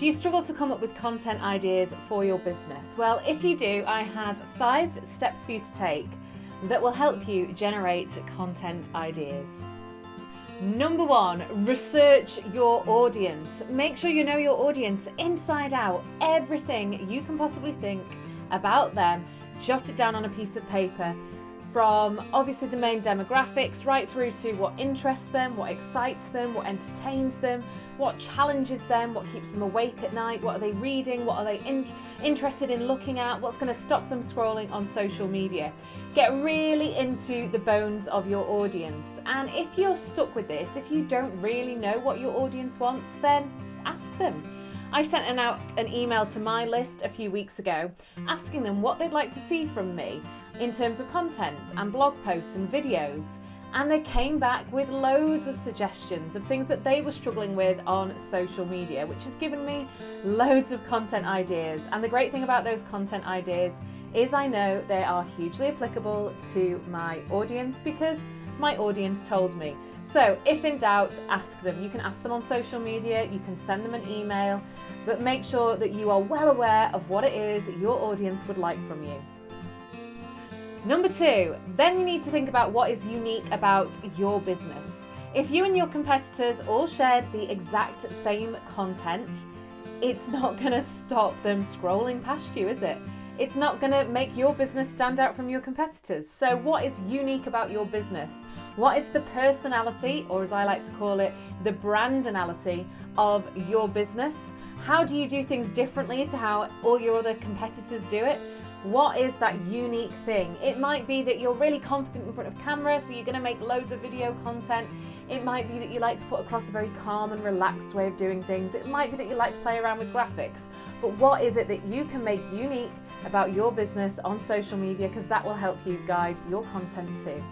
Do you struggle to come up with content ideas for your business? Well, if you do, I have 5 steps for you to take that will help you generate content ideas. Number 1, research your audience. Make sure you know your audience inside out, everything you can possibly think about them. Jot it down on a piece of paper, from obviously the main demographics right through to what interests them, what excites them, what entertains them, what challenges them, what keeps them awake at night, what are they reading, what are they interested in looking at, what's going to stop them scrolling on social media. Get really into the bones of your audience, and if you're stuck with this, if you don't really know what your audience wants, then ask them. I sent out an email to my list a few weeks ago asking them what they'd like to see from me in terms of content and blog posts and videos, and they came back with loads of suggestions of things that they were struggling with on social media, which has given me loads of content ideas. And the great thing about those content ideas is I know they are hugely applicable to my audience because my audience told me. So if in doubt, ask them. You can ask them on social media, you can send them an email, but make sure that you are well aware of what it is that your audience would like from you. Number 2, then you need to think about what is unique about your business. If you and your competitors all shared the exact same content, it's not going to stop them scrolling past you, is it? It's not going to make your business stand out from your competitors. So what is unique about your business? What is the personality, or as I like to call it, the brandinality of your business? How do you do things differently to how all your other competitors do it? What is that unique thing? It might be that you're really confident in front of camera, so you're going to make loads of video content. It might be that you like to put across a very calm and relaxed way of doing things. It might be that you like to play around with graphics. But what is it that you can make unique about your business on social media? Because that will help you guide your content too.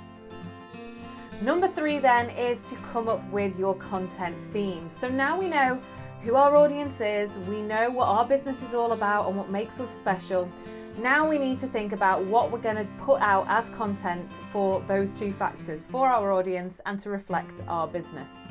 Number 3 then is to come up with your content theme. So now we know who our audience is, we know what our business is all about and what makes us special. Now we need to think about what we're going to put out as content for those 2 factors, for our audience and to reflect our business.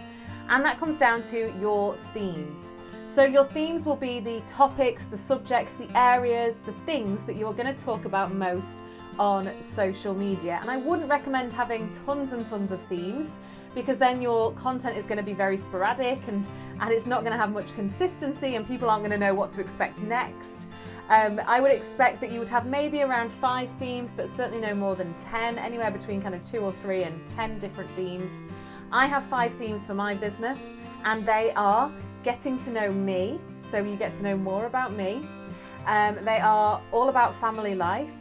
And that comes down to your themes. So your themes will be the topics, the subjects, the areas, the things that you're going to talk about most on social media. And I wouldn't recommend having tons and tons of themes, because then your content is going to be very sporadic and it's not going to have much consistency and people aren't going to know what to expect next. I would expect that you would have maybe around 5 themes, but certainly no more than 10, anywhere between kind of 2 or 3 and 10 different themes. I have 5 themes for my business, and they are getting to know me, so you get to know more about me. They are all about family life.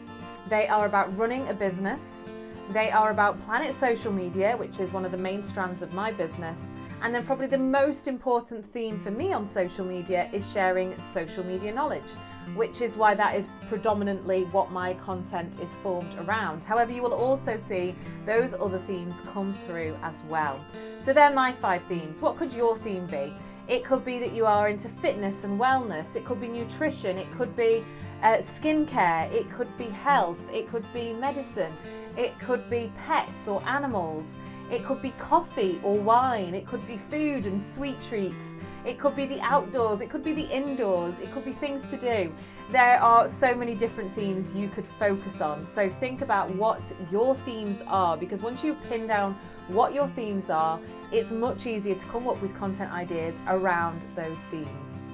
They are about running a business. They are about Planet Social Media, which is one of the main strands of my business. And then probably the most important theme for me on social media is sharing social media knowledge, which is why that is predominantly what my content is formed around. However, you will also see those other themes come through as well. So they're my 5 themes. What could your theme be? It could be that you are into fitness and wellness. It could be nutrition. It could be skincare. It could be health. It could be medicine. It could be pets or animals. It could be coffee or wine. It could be food and sweet treats. It could be the outdoors. It could be the indoors. It could be things to do. There are so many different themes you could focus on. So think about what your themes are, because once you pin down what your themes are, it's much easier to come up with content ideas around those themes.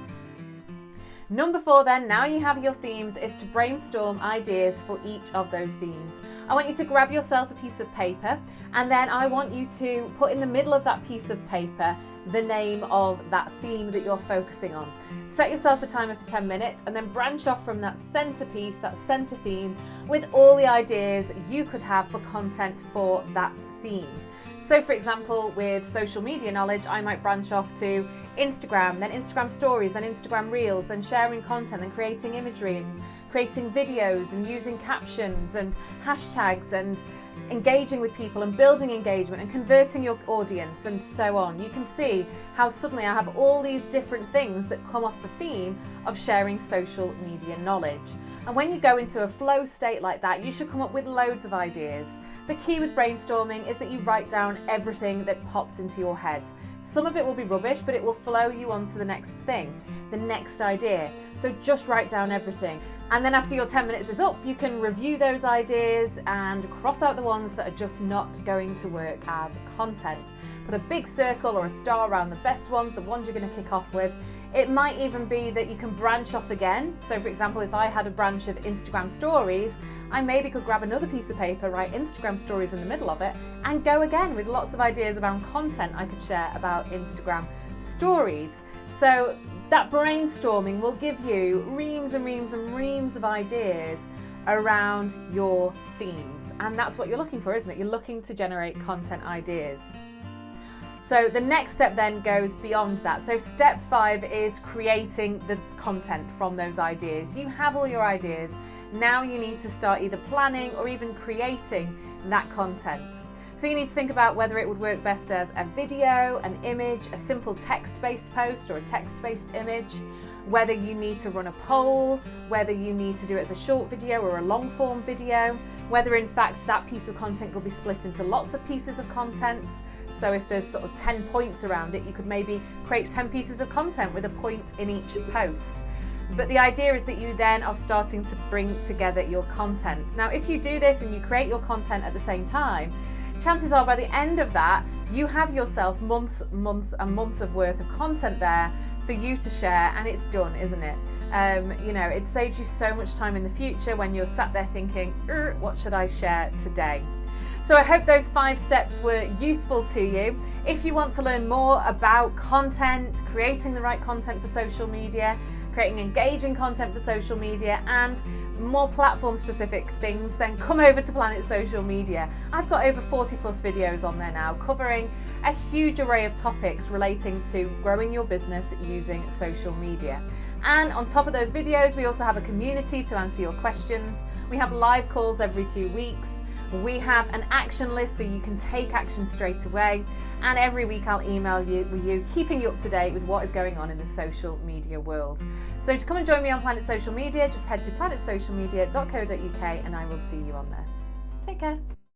Number 4 then, now you have your themes, is to brainstorm ideas for each of those themes. I want you to grab yourself a piece of paper, and then I want you to put in the middle of that piece of paper the name of that theme that you're focusing on. Set yourself a timer for 10 minutes and then branch off from that centerpiece, that center theme, with all the ideas you could have for content for that theme. So for example, with social media knowledge, I might branch off to Instagram, then Instagram stories, then Instagram reels, then sharing content and creating imagery and creating videos and using captions and hashtags and engaging with people and building engagement and converting your audience and so on. You can see how suddenly I have all these different things that come off the theme of sharing social media knowledge. And when you go into a flow state like that, you should come up with loads of ideas. The key with brainstorming is that you write down everything that pops into your head. Some of it will be rubbish, but it will flow you on to the next thing, the next idea. So just write down everything. And then after your 10 minutes is up, you can review those ideas and cross out the ones that are just not going to work as content. Put a big circle or a star around the best ones, the ones you're going to kick off with. It might even be that you can branch off again. So for example, if I had a branch of Instagram stories, I maybe could grab another piece of paper, write Instagram stories in the middle of it, and go again with lots of ideas around content I could share about Instagram stories. So that brainstorming will give you reams and reams and reams of ideas around your themes. And that's what you're looking for, isn't it? You're looking to generate content ideas. So the next step then goes beyond that. So step 5 is creating the content from those ideas. You have all your ideas. Now you need to start either planning or even creating that content. So you need to think about whether it would work best as a video, an image, a simple text-based post or a text-based image, whether you need to run a poll, whether you need to do it as a short video or a long-form video, whether in fact that piece of content could be split into lots of pieces of content. So if there's sort of 10 points around it, you could maybe create 10 pieces of content with a point in each post. But the idea is that you then are starting to bring together your content. Now, if you do this and you create your content at the same time, chances are by the end of that, you have yourself months and months of worth of content there for you to share, and it's done, isn't it? You know, it saves you so much time in the future when you're sat there thinking, what should I share today? So I hope those 5 steps were useful to you. If you want to learn more about content, creating the right content for social media, creating engaging content for social media, and more platform specific things, then come over to Planet Social Media. I've got over 40 plus videos on there now covering a huge array of topics relating to growing your business using social media. And on top of those videos, we also have a community to answer your questions. We have live calls every 2 weeks. We have an action list so you can take action straight away. And every week I'll email you, keeping you up to date with what is going on in the social media world. So to come and join me on Planet Social Media, just head to planetsocialmedia.co.uk and I will see you on there. Take care.